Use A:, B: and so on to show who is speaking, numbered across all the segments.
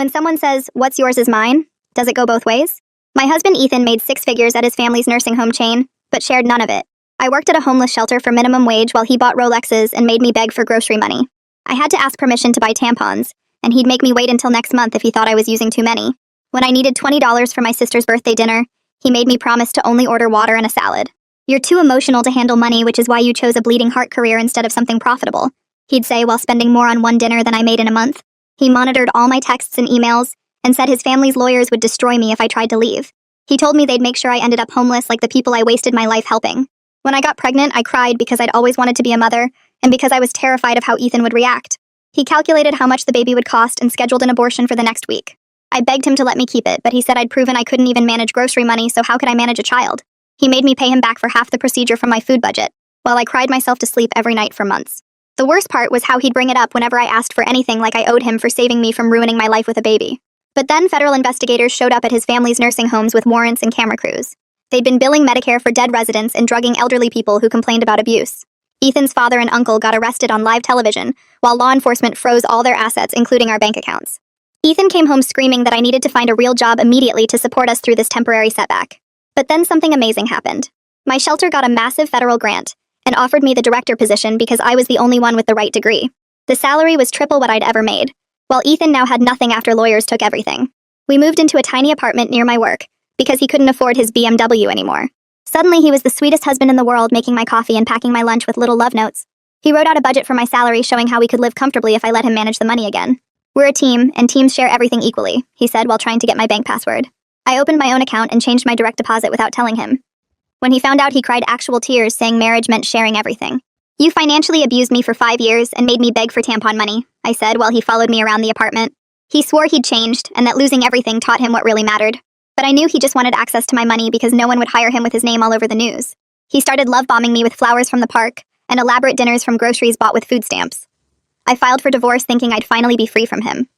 A: When someone says, "What's yours is mine," does it go both ways? My husband Ethan made 6 figures at his family's nursing home chain, but shared none of it. I worked at a homeless shelter for minimum wage while he bought Rolexes and made me beg for grocery money. I had to ask permission to buy tampons, and he'd make me wait until next month if he thought I was using too many. When I needed $20 for my sister's birthday dinner, he made me promise to only order water and a salad. "You're too emotional to handle money, which is why you chose a bleeding heart career instead of something profitable," he'd say while spending more on one dinner than I made in a month. He monitored all my texts and emails, and said his family's lawyers would destroy me if I tried to leave. He told me they'd make sure I ended up homeless like the people I wasted my life helping. When I got pregnant, I cried because I'd always wanted to be a mother, and because I was terrified of how Ethan would react. He calculated how much the baby would cost and scheduled an abortion for the next week. I begged him to let me keep it, but he said I'd proven I couldn't even manage grocery money, so how could I manage a child? He made me pay him back for half the procedure from my food budget, while I cried myself to sleep every night for months. The worst part was how he'd bring it up whenever I asked for anything, like I owed him for saving me from ruining my life with a baby. But then federal investigators showed up at his family's nursing homes with warrants and camera crews. They'd been billing Medicare for dead residents and drugging elderly people who complained about abuse. Ethan's father and uncle got arrested on live television, while law enforcement froze all their assets, including our bank accounts. Ethan came home screaming that I needed to find a real job immediately to support us through this temporary setback. But then something amazing happened. My shelter got a massive federal grant and offered me the director position because I was the only one with the right degree. The salary was triple what I'd ever made, while Ethan now had nothing after lawyers took everything. We moved into a tiny apartment near my work because he couldn't afford his BMW anymore. Suddenly, he was the sweetest husband in the world, making my coffee and packing my lunch with little love notes. He wrote out a budget for my salary showing how we could live comfortably if I let him manage the money again. "We're a team, and teams share everything equally," he said while trying to get my bank password. I opened my own account and changed my direct deposit without telling him. When he found out, he cried actual tears, saying marriage meant sharing everything. "You financially abused me for 5 years and made me beg for tampon money," I said while he followed me around the apartment. He swore he'd changed and that losing everything taught him what really mattered. But I knew he just wanted access to my money because no one would hire him with his name all over the news. He started love-bombing me with flowers from the park and elaborate dinners from groceries bought with food stamps. I filed for divorce thinking I'd finally be free from him.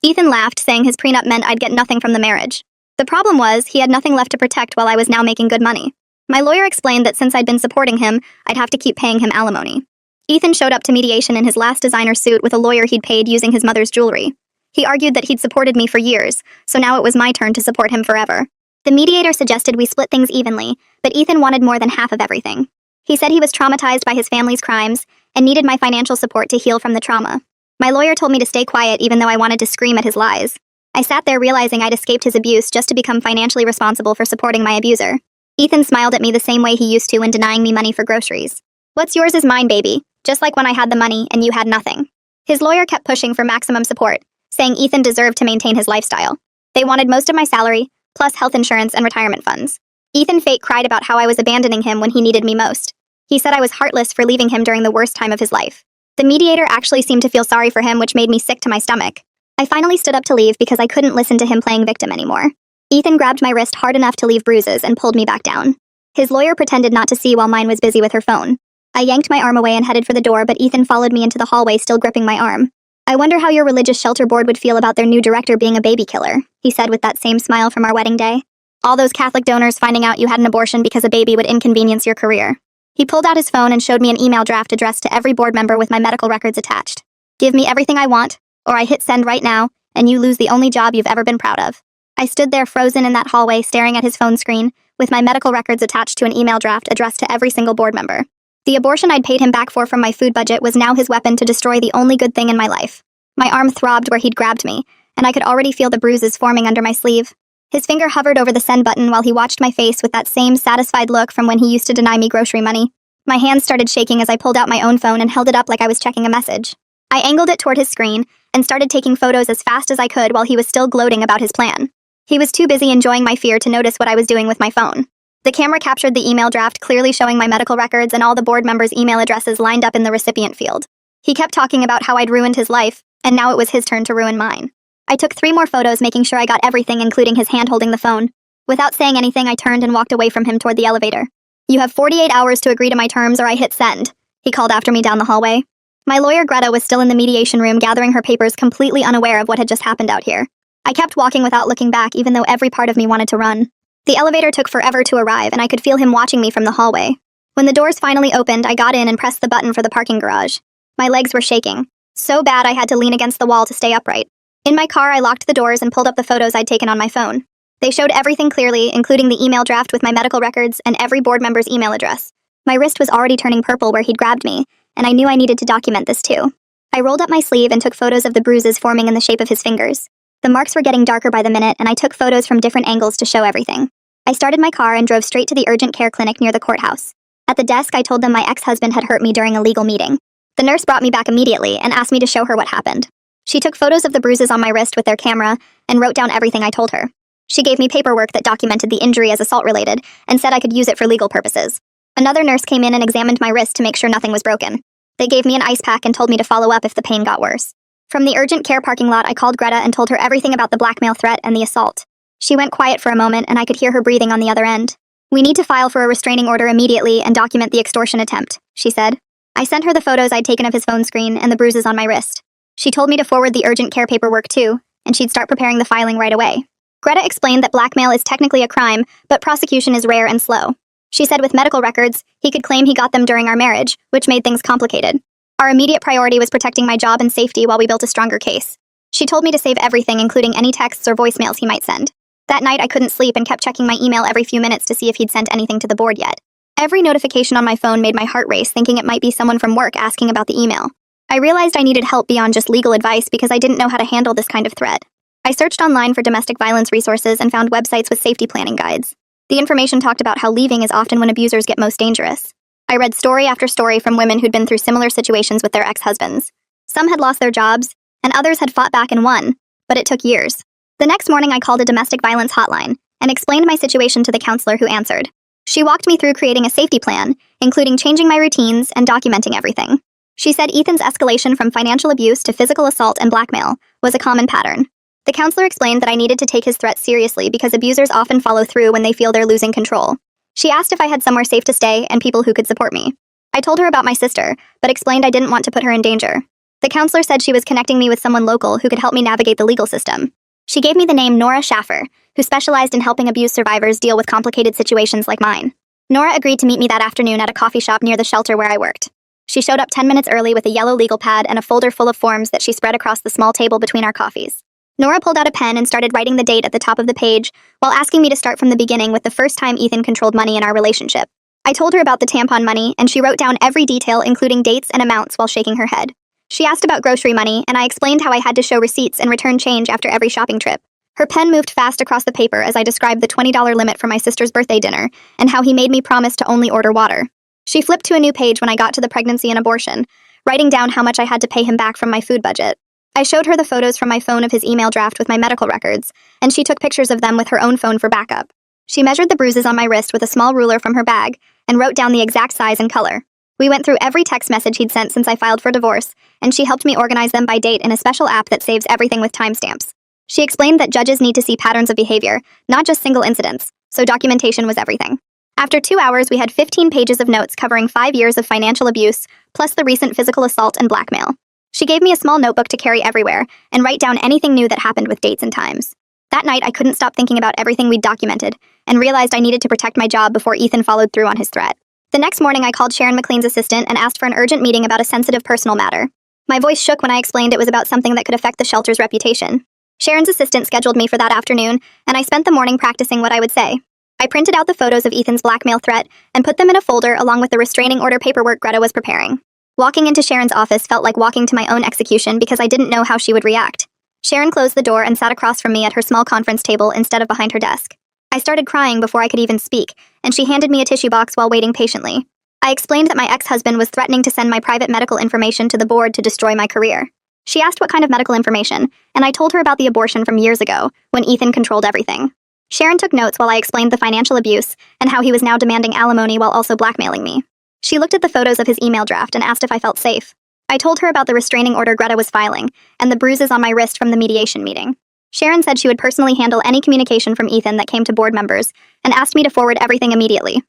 A: Ethan laughed, saying his prenup meant I'd get nothing from the marriage. The problem was, he had nothing left to protect while I was now making good money. My lawyer explained that since I'd been supporting him, I'd have to keep paying him alimony. Ethan showed up to mediation in his last designer suit with a lawyer he'd paid using his mother's jewelry. He argued that he'd supported me for years, so now it was my turn to support him forever. The mediator suggested we split things evenly, but Ethan wanted more than half of everything. He said he was traumatized by his family's crimes and needed my financial support to heal from the trauma. My lawyer told me to stay quiet even though I wanted to scream at his lies. I sat there realizing I'd escaped his abuse just to become financially responsible for supporting my abuser. Ethan smiled at me the same way he used to when denying me money for groceries. "What's yours is mine, baby, just like when I had the money and you had nothing." His lawyer kept pushing for maximum support, saying Ethan deserved to maintain his lifestyle. They wanted most of my salary, plus health insurance and retirement funds. Ethan fake cried about how I was abandoning him when he needed me most. He said I was heartless for leaving him during the worst time of his life. The mediator actually seemed to feel sorry for him, which made me sick to my stomach. I finally stood up to leave because I couldn't listen to him playing victim anymore. Ethan grabbed my wrist hard enough to leave bruises and pulled me back down. His lawyer pretended not to see while mine was busy with her phone. I yanked my arm away and headed for the door, but Ethan followed me into the hallway, still gripping my arm. "I wonder how your religious shelter board would feel about their new director being a baby killer," he said with that same smile from our wedding day. "All those Catholic donors finding out you had an abortion because a baby would inconvenience your career." He pulled out his phone and showed me an email draft addressed to every board member with my medical records attached. "Give me everything I want, or I hit send right now, and you lose the only job you've ever been proud of." I stood there frozen in that hallway staring at his phone screen, with my medical records attached to an email draft addressed to every single board member. The abortion I'd paid him back for from my food budget was now his weapon to destroy the only good thing in my life. My arm throbbed where he'd grabbed me, and I could already feel the bruises forming under my sleeve. His finger hovered over the send button while he watched my face with that same satisfied look from when he used to deny me grocery money. My hands started shaking as I pulled out my own phone and held it up like I was checking a message. I angled it toward his screen and started taking photos as fast as I could while he was still gloating about his plan. He was too busy enjoying my fear to notice what I was doing with my phone. The camera captured the email draft, clearly showing my medical records and all the board members' email addresses lined up in the recipient field. He kept talking about how I'd ruined his life, and now it was his turn to ruin mine. I took 3 more photos, making sure I got everything, including his hand holding the phone. Without saying anything, I turned and walked away from him toward the elevator. "You have 48 hours to agree to my terms or I hit send," he called after me down the hallway. My lawyer Greta was still in the mediation room gathering her papers, completely unaware of what had just happened out here. I kept walking without looking back, even though every part of me wanted to run. The elevator took forever to arrive, and I could feel him watching me from the hallway. When the doors finally opened, I got in and pressed the button for the parking garage. My legs were shaking. So bad I had to lean against the wall to stay upright. In my car, I locked the doors and pulled up the photos I'd taken on my phone. They showed everything clearly, including the email draft with my medical records and every board member's email address. My wrist was already turning purple where he'd grabbed me, and I knew I needed to document this too. I rolled up my sleeve and took photos of the bruises forming in the shape of his fingers. The marks were getting darker by the minute, and I took photos from different angles to show everything. I started my car and drove straight to the urgent care clinic near the courthouse. At the desk, I told them my ex-husband had hurt me during a legal meeting. The nurse brought me back immediately and asked me to show her what happened. She took photos of the bruises on my wrist with their camera and wrote down everything I told her. She gave me paperwork that documented the injury as assault-related and said I could use it for legal purposes. Another nurse came in and examined my wrist to make sure nothing was broken. They gave me an ice pack and told me to follow up if the pain got worse. From the urgent care parking lot, I called Greta and told her everything about the blackmail threat and the assault. She went quiet for a moment and I could hear her breathing on the other end. "We need to file for a restraining order immediately and document the extortion attempt," she said. I sent her the photos I'd taken of his phone screen and the bruises on my wrist. She told me to forward the urgent care paperwork too, and she'd start preparing the filing right away. Greta explained that blackmail is technically a crime, but prosecution is rare and slow. She said with medical records, he could claim he got them during our marriage, which made things complicated. Our immediate priority was protecting my job and safety while we built a stronger case. She told me to save everything, including any texts or voicemails he might send. That night, I couldn't sleep and kept checking my email every few minutes to see if he'd sent anything to the board yet. Every notification on my phone made my heart race, thinking it might be someone from work asking about the email. I realized I needed help beyond just legal advice because I didn't know how to handle this kind of threat. I searched online for domestic violence resources and found websites with safety planning guides. The information talked about how leaving is often when abusers get most dangerous. I read story after story from women who'd been through similar situations with their ex-husbands. Some had lost their jobs, and others had fought back and won, but it took years. The next morning, I called a domestic violence hotline and explained my situation to the counselor who answered. She walked me through creating a safety plan, including changing my routines and documenting everything. She said Ethan's escalation from financial abuse to physical assault and blackmail was a common pattern. The counselor explained that I needed to take his threats seriously because abusers often follow through when they feel they're losing control. She asked if I had somewhere safe to stay and people who could support me. I told her about my sister, but explained I didn't want to put her in danger. The counselor said she was connecting me with someone local who could help me navigate the legal system. She gave me the name Nora Schaffer, who specialized in helping abuse survivors deal with complicated situations like mine. Nora agreed to meet me that afternoon at a coffee shop near the shelter where I worked. She showed up 10 minutes early with a yellow legal pad and a folder full of forms that she spread across the small table between our coffees. Nora pulled out a pen and started writing the date at the top of the page, while asking me to start from the beginning with the first time Ethan controlled money in our relationship. I told her about the tampon money, and she wrote down every detail, including dates and amounts, while shaking her head. She asked about grocery money, and I explained how I had to show receipts and return change after every shopping trip. Her pen moved fast across the paper as I described the $20 limit for my sister's birthday dinner, and how he made me promise to only order water. She flipped to a new page when I got to the pregnancy and abortion, writing down how much I had to pay him back from my food budget. I showed her the photos from my phone of his email draft with my medical records, and she took pictures of them with her own phone for backup. She measured the bruises on my wrist with a small ruler from her bag and wrote down the exact size and color. We went through every text message he'd sent since I filed for divorce, and she helped me organize them by date in a special app that saves everything with timestamps. She explained that judges need to see patterns of behavior, not just single incidents, so documentation was everything. After 2 hours, we had 15 pages of notes covering 5 years of financial abuse, plus the recent physical assault and blackmail. She gave me a small notebook to carry everywhere and write down anything new that happened with dates and times. That night, I couldn't stop thinking about everything we'd documented and realized I needed to protect my job before Ethan followed through on his threat. The next morning, I called Sharon McLean's assistant and asked for an urgent meeting about a sensitive personal matter. My voice shook when I explained it was about something that could affect the shelter's reputation. Sharon's assistant scheduled me for that afternoon, and I spent the morning practicing what I would say. I printed out the photos of Ethan's blackmail threat and put them in a folder along with the restraining order paperwork Greta was preparing. Walking into Sharon's office felt like walking to my own execution because I didn't know how she would react. Sharon closed the door and sat across from me at her small conference table instead of behind her desk. I started crying before I could even speak, and she handed me a tissue box while waiting patiently. I explained that my ex-husband was threatening to send my private medical information to the board to destroy my career. She asked what kind of medical information, and I told her about the abortion from years ago, when Ethan controlled everything. Sharon took notes while I explained the financial abuse and how he was now demanding alimony while also blackmailing me. She looked at the photos of his email draft and asked if I felt safe. I told her about the restraining order Greta was filing and the bruises on my wrist from the mediation meeting. Sharon said she would personally handle any communication from Ethan that came to board members and asked me to forward everything immediately.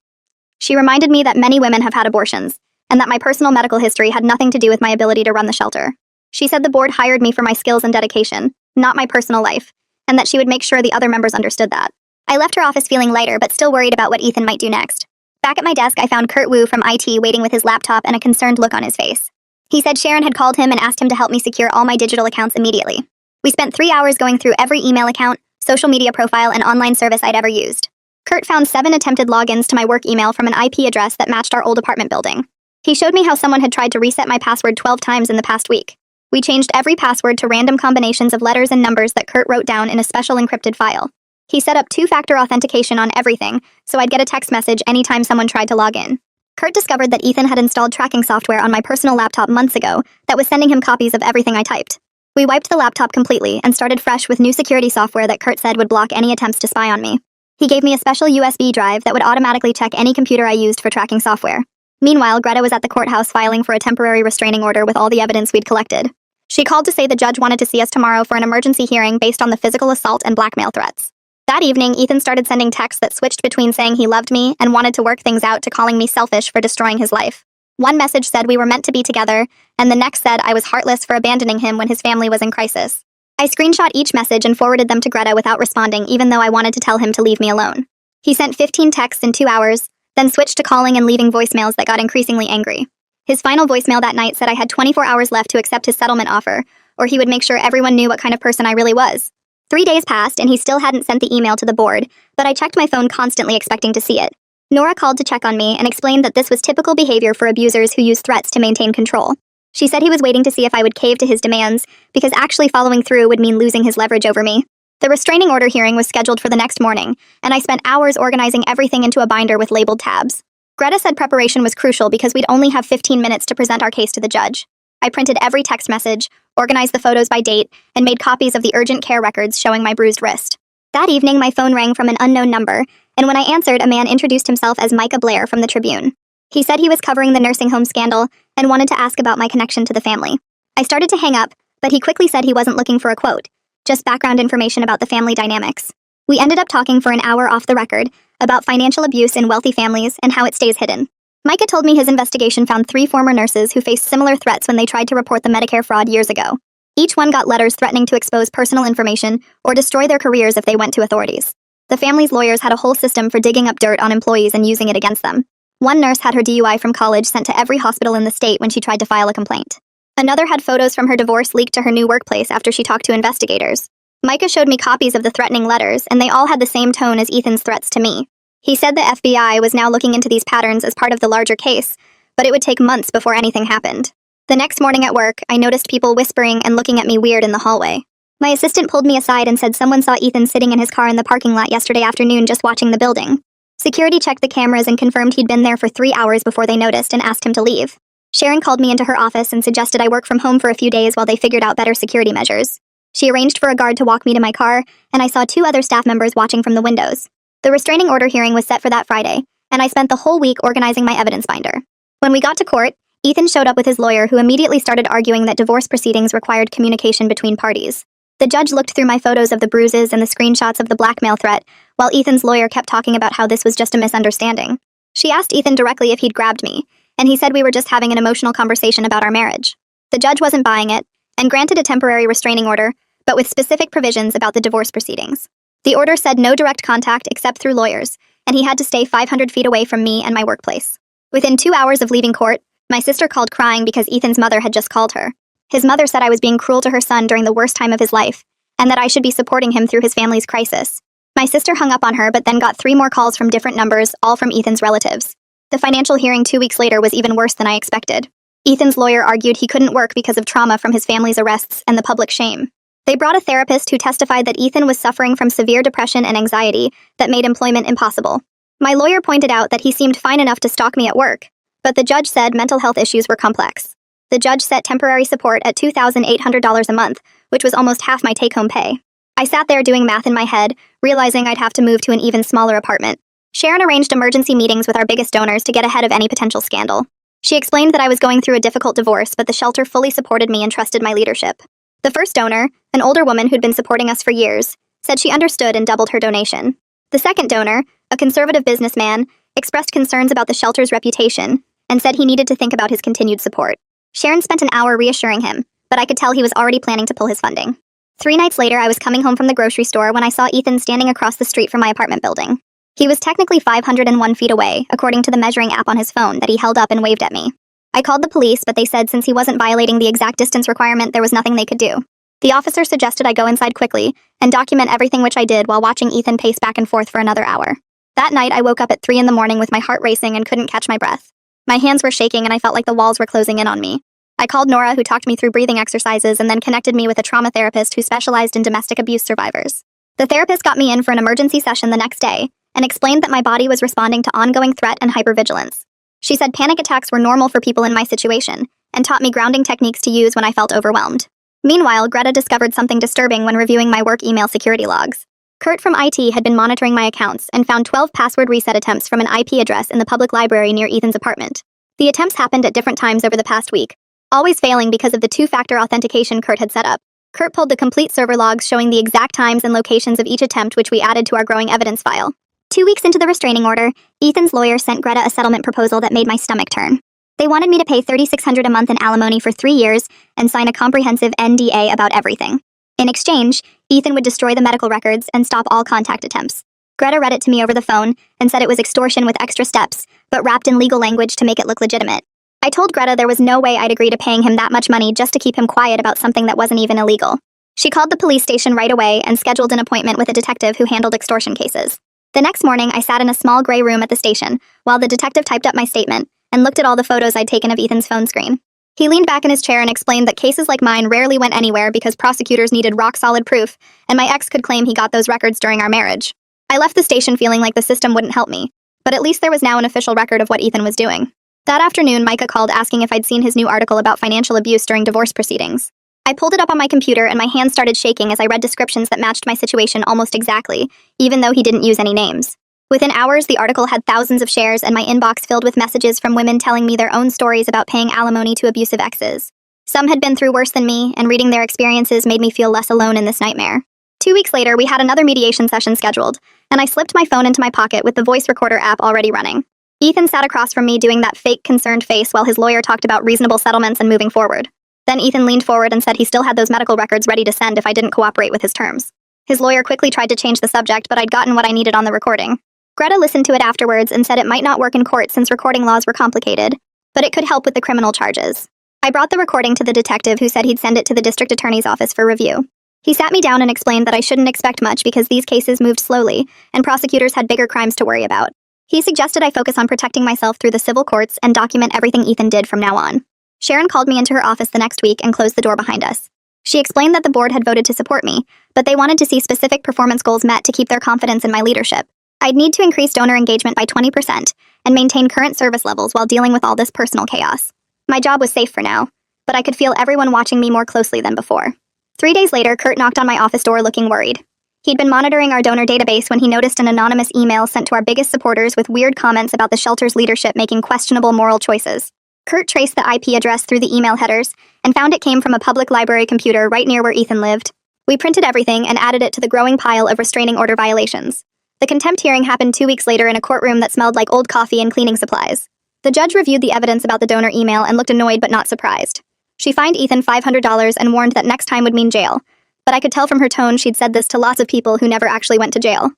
A: She reminded me that many women have had abortions and that my personal medical history had nothing to do with my ability to run the shelter. She said the board hired me for my skills and dedication, not my personal life, and that she would make sure the other members understood that. I left her office feeling lighter but still worried about what Ethan might do next. Back at my desk, I found Kurt Wu from IT waiting with his laptop and a concerned look on his face. He said Sharon had called him and asked him to help me secure all my digital accounts immediately. We spent 3 hours going through every email account, social media profile, and online service I'd ever used. Kurt found 7 attempted logins to my work email from an IP address that matched our old apartment building. He showed me how someone had tried to reset my password 12 times in the past week. We changed every password to random combinations of letters and numbers that Kurt wrote down in a special encrypted file. He set up 2-factor authentication on everything, so I'd get a text message anytime someone tried to log in. Kurt discovered that Ethan had installed tracking software on my personal laptop months ago that was sending him copies of everything I typed. We wiped the laptop completely and started fresh with new security software that Kurt said would block any attempts to spy on me. He gave me a special USB drive that would automatically check any computer I used for tracking software. Meanwhile, Greta was at the courthouse filing for a temporary restraining order with all the evidence we'd collected. She called to say the judge wanted to see us tomorrow for an emergency hearing based on the physical assault and blackmail threats. That evening, Ethan started sending texts that switched between saying he loved me and wanted to work things out to calling me selfish for destroying his life. One message said we were meant to be together, and the next said I was heartless for abandoning him when his family was in crisis. I screenshot each message and forwarded them to Greta without responding, even though I wanted to tell him to leave me alone. He sent 15 texts in 2 hours, then switched to calling and leaving voicemails that got increasingly angry. His final voicemail that night said I had 24 hours left to accept his settlement offer, or he would make sure everyone knew what kind of person I really was. 3 days passed, and he still hadn't sent the email to the board, but I checked my phone constantly expecting to see it. Nora called to check on me and explained that this was typical behavior for abusers who use threats to maintain control. She said he was waiting to see if I would cave to his demands, because actually following through would mean losing his leverage over me. The restraining order hearing was scheduled for the next morning, and I spent hours organizing everything into a binder with labeled tabs. Greta said preparation was crucial because we'd only have 15 minutes to present our case to the judge. I printed every text message, organized the photos by date, and made copies of the urgent care records showing my bruised wrist. That evening, my phone rang from an unknown number, and when I answered, a man introduced himself as Micah Blair from the Tribune. He said he was covering the nursing home scandal and wanted to ask about my connection to the family. I started to hang up, but he quickly said he wasn't looking for a quote, just background information about the family dynamics. We ended up talking for an hour off the record about financial abuse in wealthy families and how it stays hidden. Micah told me his investigation found 3 former nurses who faced similar threats when they tried to report the Medicare fraud years ago. Each one got letters threatening to expose personal information or destroy their careers if they went to authorities. The family's lawyers had a whole system for digging up dirt on employees and using it against them. One nurse had her DUI from college sent to every hospital in the state when she tried to file a complaint. Another had photos from her divorce leaked to her new workplace after she talked to investigators. Micah showed me copies of the threatening letters, and they all had the same tone as Ethan's threats to me. He said the FBI was now looking into these patterns as part of the larger case, but it would take months before anything happened. The next morning at work, I noticed people whispering and looking at me weird in the hallway. My assistant pulled me aside and said someone saw Ethan sitting in his car in the parking lot yesterday afternoon just watching the building. Security checked the cameras and confirmed he'd been there for 3 hours before they noticed and asked him to leave. Sharon called me into her office and suggested I work from home for a few days while they figured out better security measures. She arranged for a guard to walk me to my car, and I saw 2 other staff members watching from the windows. The restraining order hearing was set for that Friday, and I spent the whole week organizing my evidence binder. When we got to court, Ethan showed up with his lawyer, who immediately started arguing that divorce proceedings required communication between parties. The judge looked through my photos of the bruises and the screenshots of the blackmail threat, while Ethan's lawyer kept talking about how this was just a misunderstanding. She asked Ethan directly if he'd grabbed me, and he said we were just having an emotional conversation about our marriage. The judge wasn't buying it, and granted a temporary restraining order, but with specific provisions about the divorce proceedings. The order said no direct contact except through lawyers, and he had to stay 500 feet away from me and my workplace. Within 2 hours of leaving court, my sister called crying because Ethan's mother had just called her. His mother said I was being cruel to her son during the worst time of his life, and that I should be supporting him through his family's crisis. My sister hung up on her, but then got 3 more calls from different numbers, all from Ethan's relatives. The financial hearing 2 weeks later was even worse than I expected. Ethan's lawyer argued he couldn't work because of trauma from his family's arrests and the public shame. They brought a therapist who testified that Ethan was suffering from severe depression and anxiety that made employment impossible. My lawyer pointed out that he seemed fine enough to stalk me at work, but the judge said mental health issues were complex. The judge set temporary support at $2,800 a month, which was almost half my take-home pay. I sat there doing math in my head, realizing I'd have to move to an even smaller apartment. Sharon arranged emergency meetings with our biggest donors to get ahead of any potential scandal. She explained that I was going through a difficult divorce, but the shelter fully supported me and trusted my leadership. The first donor, an older woman who'd been supporting us for years, said she understood and doubled her donation. The second donor, a conservative businessman, expressed concerns about the shelter's reputation and said he needed to think about his continued support. Sharon spent an hour reassuring him, but I could tell he was already planning to pull his funding. 3 nights later, I was coming home from the grocery store when I saw Ethan standing across the street from my apartment building. He was technically 501 feet away, according to the measuring app on his phone that he held up and waved at me. I called the police, but they said since he wasn't violating the exact distance requirement, there was nothing they could do. The officer suggested I go inside quickly and document everything which I did while watching Ethan pace back and forth for another hour. That night, I woke up at 3 in the morning with my heart racing and couldn't catch my breath. My hands were shaking and I felt like the walls were closing in on me. I called Nora, who talked me through breathing exercises and then connected me with a trauma therapist who specialized in domestic abuse survivors. The therapist got me in for an emergency session the next day and explained that my body was responding to ongoing threat and hypervigilance. She said panic attacks were normal for people in my situation and taught me grounding techniques to use when I felt overwhelmed. Meanwhile, Greta discovered something disturbing when reviewing my work email security logs. Kurt from IT had been monitoring my accounts and found 12 password reset attempts from an IP address in the public library near Ethan's apartment. The attempts happened at different times over the past week, always failing because of the two-factor authentication Kurt had set up. Kurt pulled the complete server logs showing the exact times and locations of each attempt, which we added to our growing evidence file. 2 weeks into the restraining order, Ethan's lawyer sent Greta a settlement proposal that made my stomach turn. They wanted me to pay $3,600 a month in alimony for 3 years and sign a comprehensive NDA about everything. In exchange, Ethan would destroy the medical records and stop all contact attempts. Greta read it to me over the phone and said it was extortion with extra steps, but wrapped in legal language to make it look legitimate. I told Greta there was no way I'd agree to paying him that much money just to keep him quiet about something that wasn't even illegal. She called the police station right away and scheduled an appointment with a detective who handled extortion cases. The next morning, I sat in a small gray room at the station while the detective typed up my statement and looked at all the photos I'd taken of Ethan's phone screen. He leaned back in his chair and explained that cases like mine rarely went anywhere because prosecutors needed rock-solid proof, and my ex could claim he got those records during our marriage. I left the station feeling like the system wouldn't help me, but at least there was now an official record of what Ethan was doing. That afternoon, Micah called asking if I'd seen his new article about financial abuse during divorce proceedings. I pulled it up on my computer and my hands started shaking as I read descriptions that matched my situation almost exactly, even though he didn't use any names. Within hours, the article had thousands of shares and my inbox filled with messages from women telling me their own stories about paying alimony to abusive exes. Some had been through worse than me, and reading their experiences made me feel less alone in this nightmare. 2 weeks later, we had another mediation session scheduled, and I slipped my phone into my pocket with the voice recorder app already running. Ethan sat across from me doing that fake concerned face while his lawyer talked about reasonable settlements and moving forward. Then Ethan leaned forward and said he still had those medical records ready to send if I didn't cooperate with his terms. His lawyer quickly tried to change the subject, but I'd gotten what I needed on the recording. Greta listened to it afterwards and said it might not work in court since recording laws were complicated, but it could help with the criminal charges. I brought the recording to the detective who said he'd send it to the district attorney's office for review. He sat me down and explained that I shouldn't expect much because these cases moved slowly and prosecutors had bigger crimes to worry about. He suggested I focus on protecting myself through the civil courts and document everything Ethan did from now on. Sharon called me into her office the next week and closed the door behind us. She explained that the board had voted to support me, but they wanted to see specific performance goals met to keep their confidence in my leadership. I'd need to increase donor engagement by 20% and maintain current service levels while dealing with all this personal chaos. My job was safe for now, but I could feel everyone watching me more closely than before. 3 days later, Kurt knocked on my office door looking worried. He'd been monitoring our donor database when he noticed an anonymous email sent to our biggest supporters with weird comments about the shelter's leadership making questionable moral choices. Kurt traced the IP address through the email headers and found it came from a public library computer right near where Ethan lived. We printed everything and added it to the growing pile of restraining order violations. The contempt hearing happened 2 weeks later in a courtroom that smelled like old coffee and cleaning supplies. The judge reviewed the evidence about the donor email and looked annoyed but not surprised. She fined Ethan $500 and warned that next time would mean jail, but I could tell from her tone she'd said this to lots of people who never actually went to jail.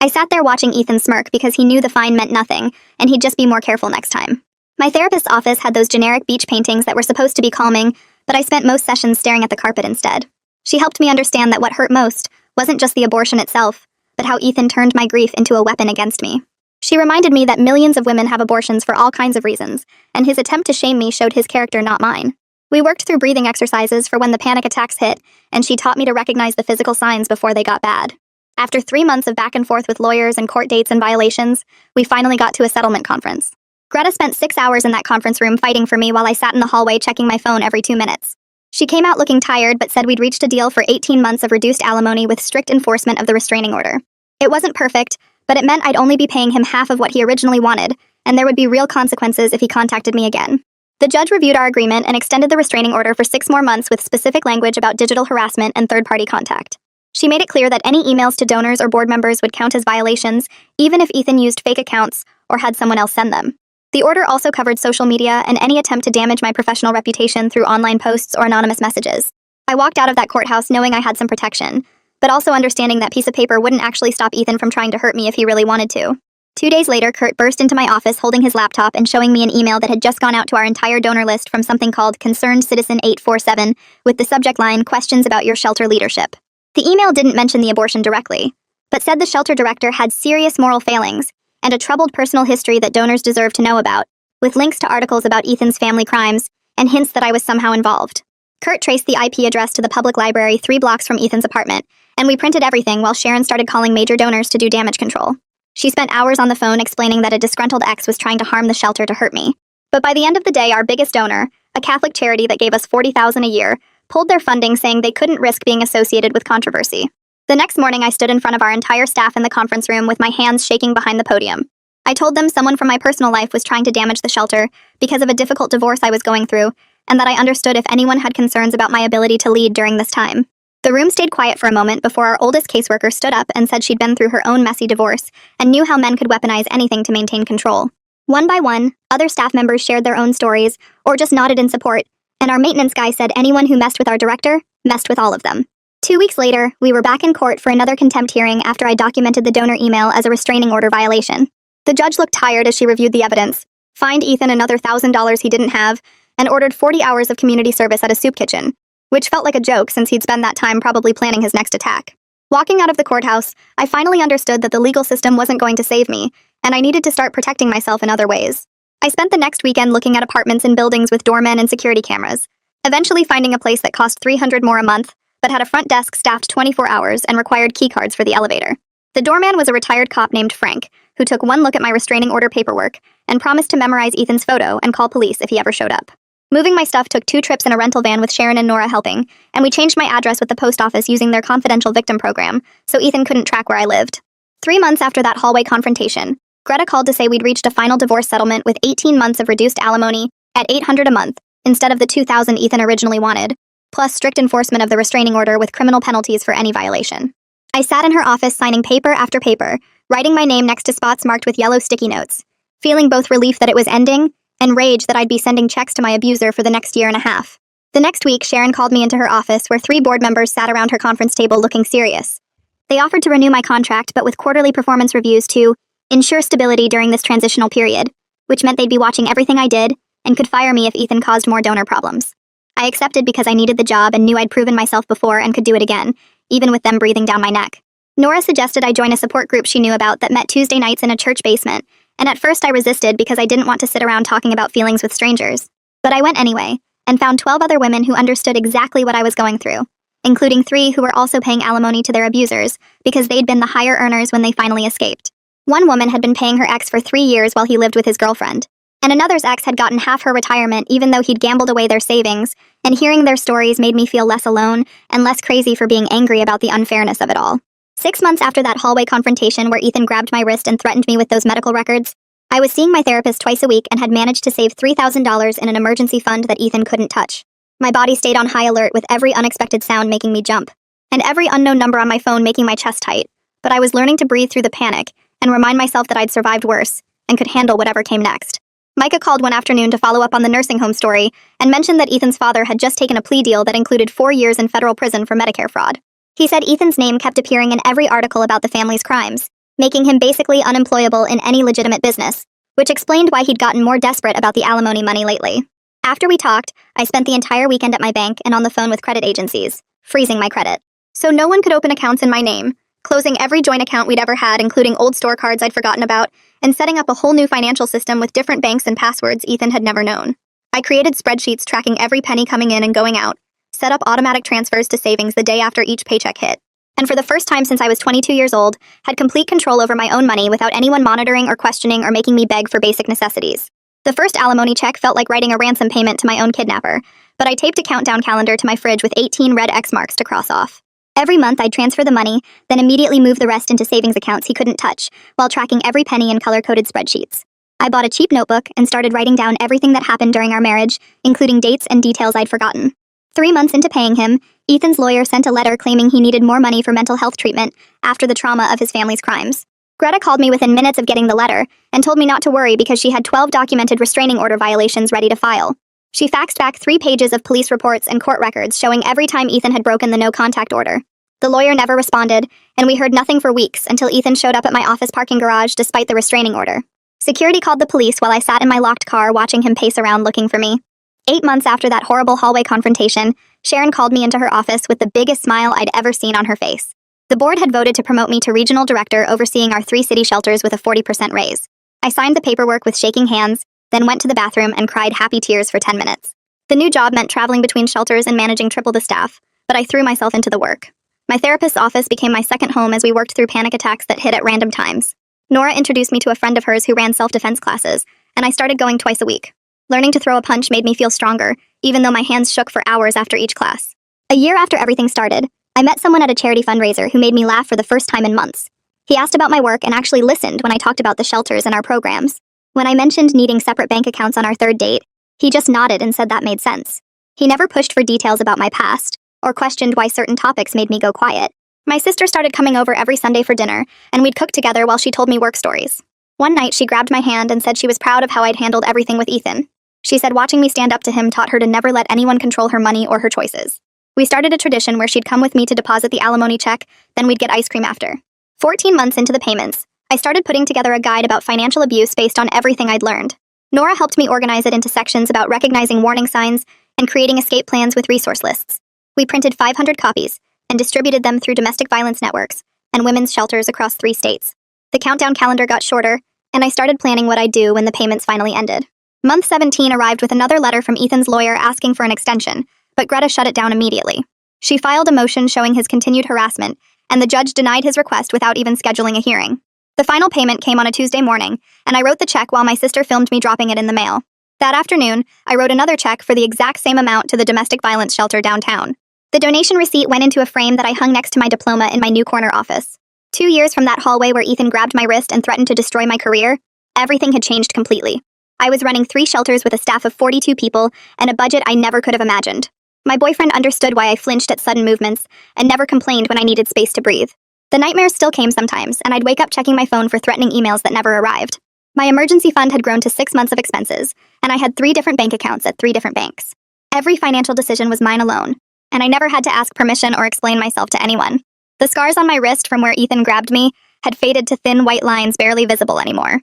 A: I sat there watching Ethan smirk because he knew the fine meant nothing, and he'd just be more careful next time. My therapist's office had those generic beach paintings that were supposed to be calming, but I spent most sessions staring at the carpet instead. She helped me understand that what hurt most wasn't just the abortion itself, but how Ethan turned my grief into a weapon against me. She reminded me that millions of women have abortions for all kinds of reasons, and his attempt to shame me showed his character, not mine. We worked through breathing exercises for when the panic attacks hit, and she taught me to recognize the physical signs before they got bad. After 3 months of back and forth with lawyers and court dates and violations, we finally got to a settlement conference. Greta spent 6 hours in that conference room fighting for me while I sat in the hallway checking my phone every 2 minutes. She came out looking tired but said we'd reached a deal for 18 months of reduced alimony with strict enforcement of the restraining order. It wasn't perfect, but it meant I'd only be paying him half of what he originally wanted, and there would be real consequences if he contacted me again. The judge reviewed our agreement and extended the restraining order for 6 more months with specific language about digital harassment and third-party contact. She made it clear that any emails to donors or board members would count as violations, even if Ethan used fake accounts or had someone else send them. The order also covered social media and any attempt to damage my professional reputation through online posts or anonymous messages. I walked out of that courthouse knowing I had some protection, but also understanding that piece of paper wouldn't actually stop Ethan from trying to hurt me if he really wanted to. 2 days later, Kurt burst into my office holding his laptop and showing me an email that had just gone out to our entire donor list from something called Concerned Citizen 847 with the subject line, "Questions about your shelter leadership." The email didn't mention the abortion directly, but said the shelter director had serious moral failings and a troubled personal history that donors deserve to know about, with links to articles about Ethan's family crimes and hints that I was somehow involved. Kurt traced the IP address to the public library 3 blocks from Ethan's apartment, and we printed everything while Sharon started calling major donors to do damage control. She spent hours on the phone explaining that a disgruntled ex was trying to harm the shelter to hurt me. But by the end of the day, our biggest donor, a Catholic charity that gave us $40,000 a year, pulled their funding saying they couldn't risk being associated with controversy. The next morning, I stood in front of our entire staff in the conference room with my hands shaking behind the podium. I told them someone from my personal life was trying to damage the shelter because of a difficult divorce I was going through, and that I understood if anyone had concerns about my ability to lead during this time. The room stayed quiet for a moment before our oldest caseworker stood up and said she'd been through her own messy divorce and knew how men could weaponize anything to maintain control. One by one, other staff members shared their own stories or just nodded in support, and our maintenance guy said anyone who messed with our director messed with all of them. 2 weeks later, we were back in court for another contempt hearing after I documented the donor email as a restraining order violation. The judge looked tired as she reviewed the evidence, fined Ethan another $1,000 he didn't have, and ordered 40 hours of community service at a soup kitchen, which felt like a joke since he'd spend that time probably planning his next attack. Walking out of the courthouse, I finally understood that the legal system wasn't going to save me, and I needed to start protecting myself in other ways. I spent the next weekend looking at apartments and buildings with doormen and security cameras, eventually finding a place that cost $300 more a month, but had a front desk staffed 24 hours and required keycards for the elevator. The doorman was a retired cop named Frank, who took one look at my restraining order paperwork and promised to memorize Ethan's photo and call police if he ever showed up. Moving my stuff took 2 trips in a rental van with Sharon and Nora helping, and we changed my address with the post office using their confidential victim program, so Ethan couldn't track where I lived. 3 months after that hallway confrontation, Greta called to say we'd reached a final divorce settlement with 18 months of reduced alimony at $800 a month instead of the $2,000 Ethan originally wanted, plus strict enforcement of the restraining order with criminal penalties for any violation. I sat in her office signing paper after paper, writing my name next to spots marked with yellow sticky notes, feeling both relief that it was ending and rage that I'd be sending checks to my abuser for the next year and a half. The next week, Sharon called me into her office where 3 board members sat around her conference table looking serious. They offered to renew my contract, but with quarterly performance reviews to ensure stability during this transitional period, which meant they'd be watching everything I did and could fire me if Ethan caused more donor problems. I accepted because I needed the job and knew I'd proven myself before and could do it again, even with them breathing down my neck. Nora suggested I join a support group she knew about that met Tuesday nights in a church basement, and at first I resisted because I didn't want to sit around talking about feelings with strangers. But I went anyway, and found 12 other women who understood exactly what I was going through, including 3 who were also paying alimony to their abusers because they'd been the higher earners when they finally escaped. One woman had been paying her ex for 3 years while he lived with his girlfriend, and another's ex had gotten half her retirement even though he'd gambled away their savings, and hearing their stories made me feel less alone and less crazy for being angry about the unfairness of it all. 6 months after that hallway confrontation where Ethan grabbed my wrist and threatened me with those medical records, I was seeing my therapist twice a week and had managed to save $3,000 in an emergency fund that Ethan couldn't touch. My body stayed on high alert with every unexpected sound making me jump, and every unknown number on my phone making my chest tight, but I was learning to breathe through the panic and remind myself that I'd survived worse and could handle whatever came next. Micah called one afternoon to follow up on the nursing home story and mentioned that Ethan's father had just taken a plea deal that included 4 years in federal prison for Medicare fraud. He said Ethan's name kept appearing in every article about the family's crimes, making him basically unemployable in any legitimate business, which explained why he'd gotten more desperate about the alimony money lately. After we talked, I spent the entire weekend at my bank and on the phone with credit agencies, freezing my credit. So no one could open accounts in my name, closing every joint account we'd ever had, including old store cards I'd forgotten about, and setting up a whole new financial system with different banks and passwords Ethan had never known. I created spreadsheets tracking every penny coming in and going out, set up automatic transfers to savings the day after each paycheck hit, and for the first time since I was 22 years old, had complete control over my own money without anyone monitoring or questioning or making me beg for basic necessities. The first alimony check felt like writing a ransom payment to my own kidnapper, but I taped a countdown calendar to my fridge with 18 red X marks to cross off. Every month I'd transfer the money, then immediately move the rest into savings accounts he couldn't touch, while tracking every penny in color-coded spreadsheets. I bought a cheap notebook and started writing down everything that happened during our marriage, including dates and details I'd forgotten. 3 months into paying him, Ethan's lawyer sent a letter claiming he needed more money for mental health treatment after the trauma of his family's crimes. Greta called me within minutes of getting the letter and told me not to worry because she had 12 documented restraining order violations ready to file. She faxed back 3 pages of police reports and court records showing every time Ethan had broken the no-contact order. The lawyer never responded, and we heard nothing for weeks until Ethan showed up at my office parking garage despite the restraining order. Security called the police while I sat in my locked car watching him pace around looking for me. 8 months after that horrible hallway confrontation, Sharon called me into her office with the biggest smile I'd ever seen on her face. The board had voted to promote me to regional director overseeing our 3 city shelters with a 40% raise. I signed the paperwork with shaking hands, then went to the bathroom and cried happy tears for 10 minutes. The new job meant traveling between shelters and managing triple the staff, but I threw myself into the work. My therapist's office became my second home as we worked through panic attacks that hit at random times. Nora introduced me to a friend of hers who ran self-defense classes, and I started going twice a week. Learning to throw a punch made me feel stronger, even though my hands shook for hours after each class. A year after everything started, I met someone at a charity fundraiser who made me laugh for the first time in months. He asked about my work and actually listened when I talked about the shelters and our programs. When I mentioned needing separate bank accounts on our 3rd date, he just nodded and said that made sense. He never pushed for details about my past, or questioned why certain topics made me go quiet. My sister started coming over every Sunday for dinner, and we'd cook together while she told me work stories. One night, she grabbed my hand and said she was proud of how I'd handled everything with Ethan. She said watching me stand up to him taught her to never let anyone control her money or her choices. We started a tradition where she'd come with me to deposit the alimony check, then we'd get ice cream after. 14 months into the payments, I started putting together a guide about financial abuse based on everything I'd learned. Nora helped me organize it into sections about recognizing warning signs and creating escape plans with resource lists. We printed 500 copies and distributed them through domestic violence networks and women's shelters across 3 states. The countdown calendar got shorter, and I started planning what I'd do when the payments finally ended. Month 17 arrived with another letter from Ethan's lawyer asking for an extension, but Greta shut it down immediately. She filed a motion showing his continued harassment, and the judge denied his request without even scheduling a hearing. The final payment came on a Tuesday morning, and I wrote the check while my sister filmed me dropping it in the mail. That afternoon, I wrote another check for the exact same amount to the domestic violence shelter downtown. The donation receipt went into a frame that I hung next to my diploma in my new corner office. 2 years from that hallway where Ethan grabbed my wrist and threatened to destroy my career, everything had changed completely. I was running 3 shelters with a staff of 42 people and a budget I never could have imagined. My boyfriend understood why I flinched at sudden movements and never complained when I needed space to breathe. The nightmares still came sometimes, and I'd wake up checking my phone for threatening emails that never arrived. My emergency fund had grown to 6 months of expenses, and I had 3 different bank accounts at 3 different banks. Every financial decision was mine alone, and I never had to ask permission or explain myself to anyone. The scars on my wrist from where Ethan grabbed me had faded to thin white lines barely visible anymore.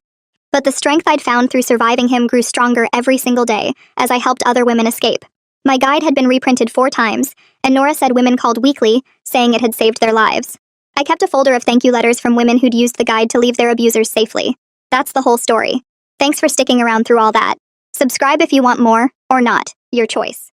A: But the strength I'd found through surviving him grew stronger every single day as I helped other women escape. My guide had been reprinted 4 times, and Nora said women called weekly, saying it had saved their lives. I kept a folder of thank you letters from women who'd used the guide to leave their abusers safely. That's the whole story. Thanks for sticking around through all that. Subscribe if you want more, or not, your choice.